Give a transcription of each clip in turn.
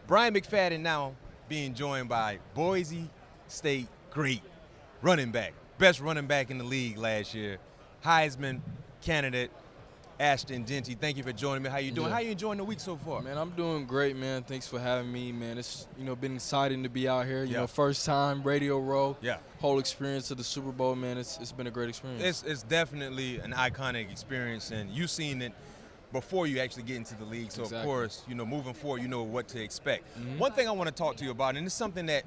Bryant McFadden now being joined by Boise State great running back, best running back in the league last year, Heisman candidate Ashton Jeanty. Thank you for joining me. How you doing? Yeah. How you enjoying the week so far? Man, I'm doing great, man. Thanks for having me, man. It's been exciting to be out here. You Yeah. know, first time radio row. Yeah. Whole experience of the Super Bowl, man. It's been a great experience. It's definitely an iconic experience, and you've seen it before you actually get into the league. So, Exactly. of course, moving forward, you know what to expect. Mhm. One thing I want to talk to you about, and it's something that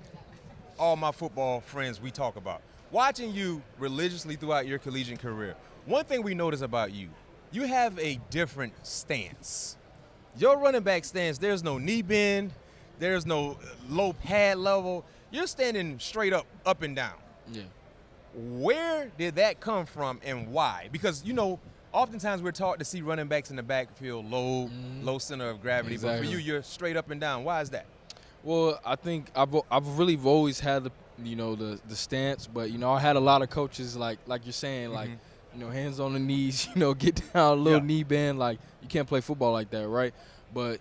all my football friends, we talk about. Watching you religiously throughout your collegiate career, one thing we notice about you, you have a different stance. Your running back stance, there's no knee bend, there's no low pad level. You're standing straight up and down. Yeah. Where did that come from and why? Because, oftentimes we're taught to see running backs in the backfield low center of gravity. But Exactly. for you, you're straight up and down. Why is that? Well, I think I've really always had the stance, but I had a lot of coaches like you're saying, like hands on the knees, get down a little knee bend, like you can't play football like that, right? But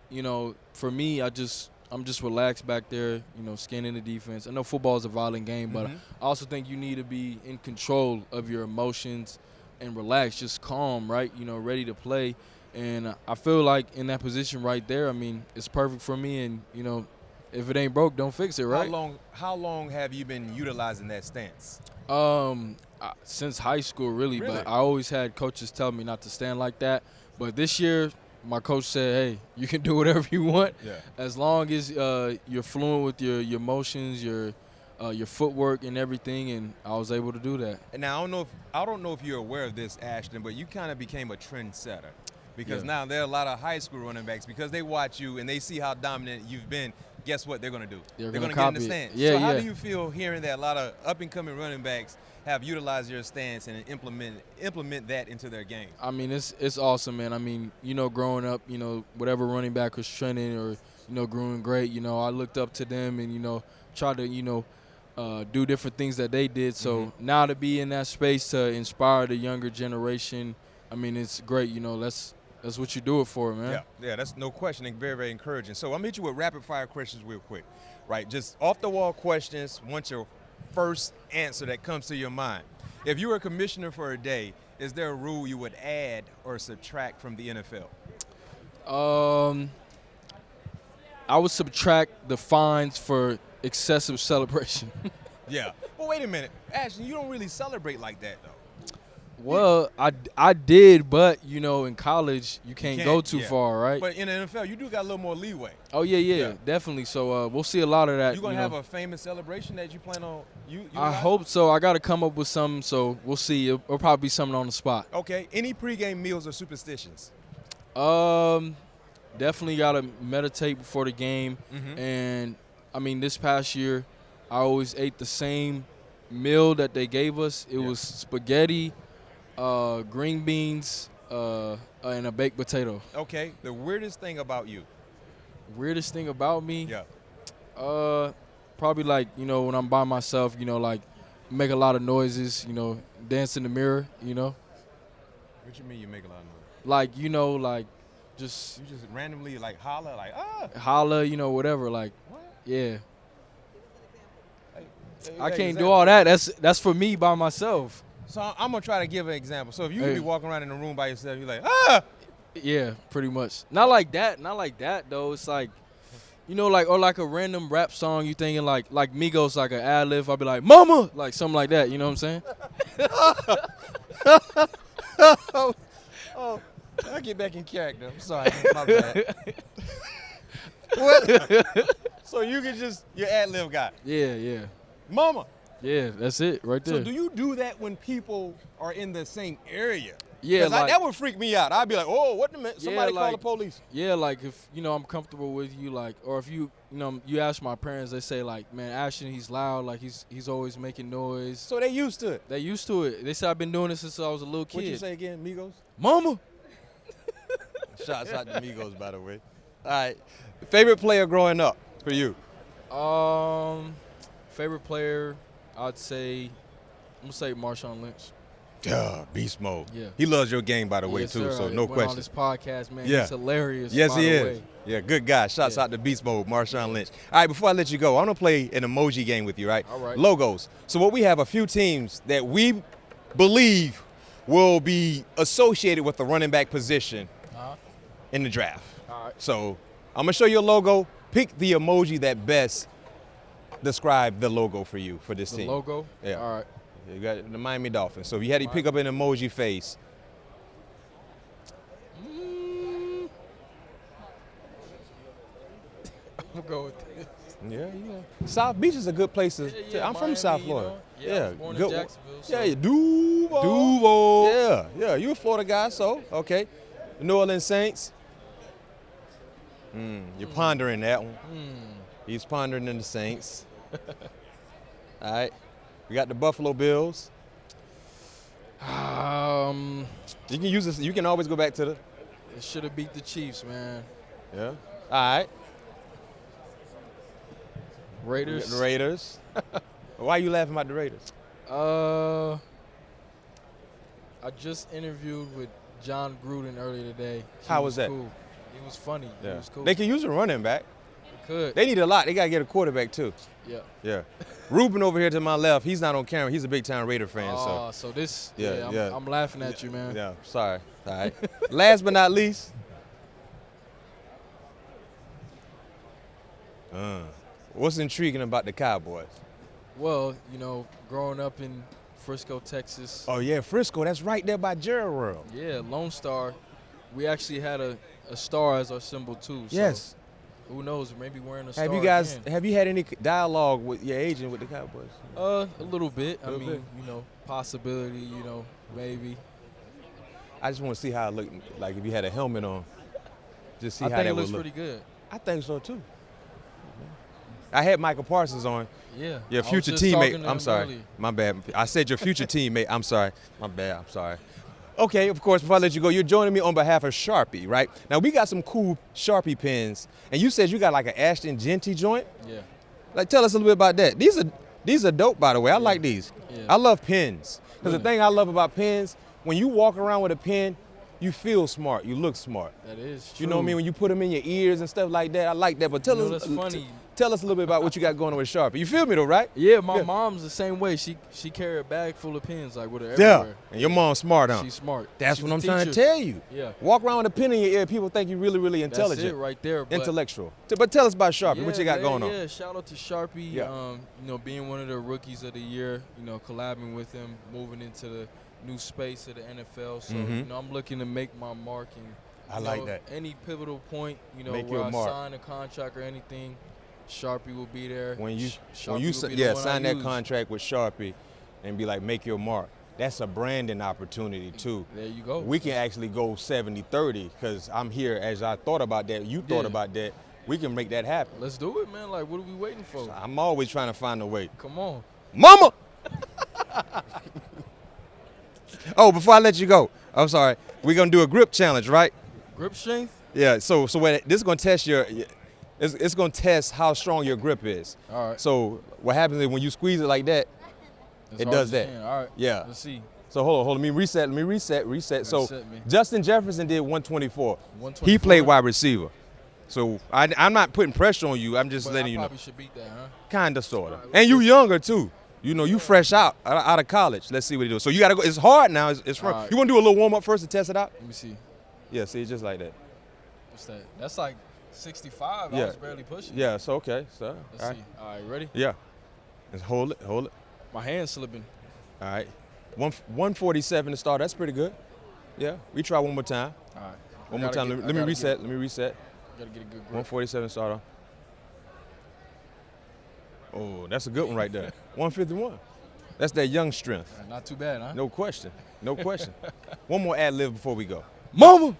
for me, I'm just relaxed back there, scanning the defense. I know football is a violent game, but I also think you need to be in control of your emotions and relax, just calm, right? Ready to play. And I feel like in that position right there, I mean, it's perfect for me. And if it ain't broke, don't fix it, right? How long have you been utilizing that stance? Since high school, really, Really? but I always had coaches tell me not to stand like that. But this year, my coach said, hey, you can do whatever you want as long as you're fluent with your emotions, your footwork and everything, and I was able to do that. And now I don't know if you're aware of this, Ashton, but you kind of became a trendsetter because now there are a lot of high school running backs because they watch you and they see how dominant you've been. Guess what they're going to do? They're going gonna to get in copy the it. stance. Yeah, so how yeah. do you feel hearing that a lot of up-and-coming running backs have utilized your stance and implement that into their game? I mean, it's awesome, man. I mean, growing up, whatever running back was trending or, growing great, I looked up to them and, tried to, do different things that they did. So now to be in that space to inspire the younger generation, I mean, it's great. That's what you do it for, man. Yeah, that's no question. And very, very encouraging. So I'm going to hit you with rapid-fire questions real quick, right? Just off-the-wall questions. Want your first answer that comes to your mind. If you were a commissioner for a day, is there a rule you would add or subtract from the NFL? I would subtract the fines for excessive celebration. Yeah. Well, wait a minute. Ashton, you don't really celebrate like that, though. Well, I did, but, in college, you can't go too far, right? But in the NFL, you do got a little more leeway. Oh, yeah, definitely. So we'll see a lot of that. You going to have a famous celebration that you plan on? I hope so. I got to come up with something, so we'll see. It'll probably be something on the spot. Okay. Any pregame meals or superstitions? Definitely got to meditate before the game. And, I mean, this past year, I always ate the same meal that they gave us. It was spaghetti, green beans, and a baked potato. Okay. The weirdest thing about you? Weirdest thing about me? Yeah. Probably like, when I'm by myself, like make a lot of noises, dance in the mirror, What you mean you make a lot of noise? Like, like just You just randomly like holler, like, ah. holler, whatever, like, What? yeah. Hey, I can't example. do all that. That's for me by myself. So I'm going to try to give an example. So if you Hey. be walking around in the room by yourself, you're like, ah. Yeah, pretty much. Not like that though. It's like, or like a random rap song you thinking like Migos, like an ad-lib. I'll be like, mama, like something like that. You know what I'm saying? Oh, I get back in character. I'm sorry. My bad. What? So you can just, your ad-lib guy. Yeah. Mama. Yeah, that's it right there. So do you do that when people are in the same area? Yeah, 'Cause like, that would freak me out. I'd be like, oh, what the minute? Yeah, Somebody call like- the police. yeah, like if I'm comfortable with you, like, or if you ask my parents, they say like, man, Ashton, he's loud, like he's always making noise. So they used to it. They used to it. They said I've been doing it since I was a little kid. What'd you say again, Migos? Mama. Shots out to Migos, by the way. All right. Favorite player growing up for you? Favorite player, I'd say, I'm gonna say Marshawn Lynch. Duh, beast mode. Yeah. He loves your game, by the way, Yes, too. sir. So I no went question. on this podcast, man. Yeah. He's hilarious. Yes, by he the is. way. Yeah, good guy. Shouts out to beast mode, Marshawn Lynch. All right, before I let you go, I want to play an emoji game with you, right? All right. Logos. So what we have a few teams that we believe will be associated with the running back position in the draft. All right. So I'm gonna show you a logo. Pick the emoji that best describe the logo for you for this The team. logo? Yeah. All right. You got the Miami Dolphins. So if you had to pick up an emoji face, I'm going to go with this. yeah. South Beach is a good place to. Yeah, I'm from Miami, South you Florida. know. Yeah, I was born in good. Jacksonville, so- Yeah, Duval. Duval. Yeah. You a Florida guy, so okay. New Orleans Saints. You're pondering that one. He's pondering in the Saints. All right. We got the Buffalo Bills. You can use this. You can always go back to the. It should have beat the Chiefs, man. Yeah. All right. Raiders. The Raiders. Why are you laughing about the Raiders? I just interviewed with John Gruden earlier today. How was that? Cool. He was funny. He was cool. They can use a running back. They could. They need a lot. They got to get a quarterback, too. Yeah. Yeah. Ruben over here to my left, he's not on camera. He's a big-time Raider fan. So this, Yeah. I'm laughing at you, man. Yeah, sorry. All right. Last but not least. What's intriguing about the Cowboys? Well, growing up in Frisco, Texas. Oh, yeah, Frisco. That's right there by Gerald World. Yeah, Lone Star. We actually had a star as our symbol, too. So Yes. who knows? Maybe wearing a star Have you had any dialogue with your agent with the Cowboys? A little bit. A little bit. Possibility, maybe. I just want to see how it looked like if you had a helmet on. Just see I how think that it would looks look. pretty good. I think so, too. I had Michael Parsons on. Yeah. Your I was future just talking teammate. to I'm him sorry. earlier. My bad. I said your future teammate. I'm sorry. My bad. I'm sorry. Okay, of course, before I let you go, you're joining me on behalf of Sharpie, right? Now, we got some cool Sharpie pens, and you said you got like an Ashton Jeanty joint? Yeah. Like, tell us a little bit about that. These are dope, by the way. I like these. Yeah. I love pens. Because Really? the thing I love about pens, when you walk around with a pen, you feel smart. You look smart. That is true. You know what I mean? When you put them in your ears and stuff like that, I like that. But tell us, that's funny. Tell us a little bit about what you got going on with Sharpie. You feel me though, right? Yeah, my mom's the same way. She carry a bag full of pens like with her everywhere. Yeah. And your mom's smart, huh? She's smart. That's She's what a I'm trying to teacher. tell you. Yeah. Walk around with a pen in your ear, people think you're really, really intelligent. That's it right there. But Intellectual. But tell us about Sharpie. What you got going on? Yeah, shout out to Sharpie. Yeah. Being one of the rookies of the year, collabing with him, moving into the new space of the NFL. So, I'm looking to make my mark and I like that. Any pivotal point, Make where your I mark. sign a contract or anything, Sharpie will be there. When you Sharpie will be the one I sign that use. contract with Sharpie and be like, make your mark. That's a branding opportunity too. There you go. We can actually go 70-30 because I'm here as I thought about that. You thought Yeah. about that. We can make that happen. Let's do it, man. Like, what are we waiting for? I'm always trying to find a way. Come on. Mama! Oh, before I let you go, I'm sorry. We're going to do a grip challenge, right? Grip strength? Yeah, so what this is going to test it's going to test how strong your grip is. All right. So what happens is when you squeeze it like that, As it hard does as you that. can. All right. Yeah. Let's see. So hold on. Let me reset. So Reset me. Justin Jefferson did 124. 124? He played wide receiver. So I'm not putting pressure on you. I'm just But letting I you know. probably should beat that, huh? Kind of, sort of. All right, And you younger too. You fresh out of college. Let's see what he does. So you got to go. It's hard now. It's from. All right. You want to do a little warm up first to test it out? Let me see. Yeah. See, just like that. What's that? That's like 65. I Yeah. was barely pushing. Yeah. So okay. So Let's all right. see. All right, ready? Yeah. Just hold it. My hand's slipping. All right. 147 to start. That's pretty good. Yeah. We try one more time. All right. One more time. Let me reset. Let me reset. Gotta get a good grip. 147 start on. Oh, that's a good one right there. 151. That's that young strength. Not too bad, huh? No question. No question. One more ad-lib before we go. Mama!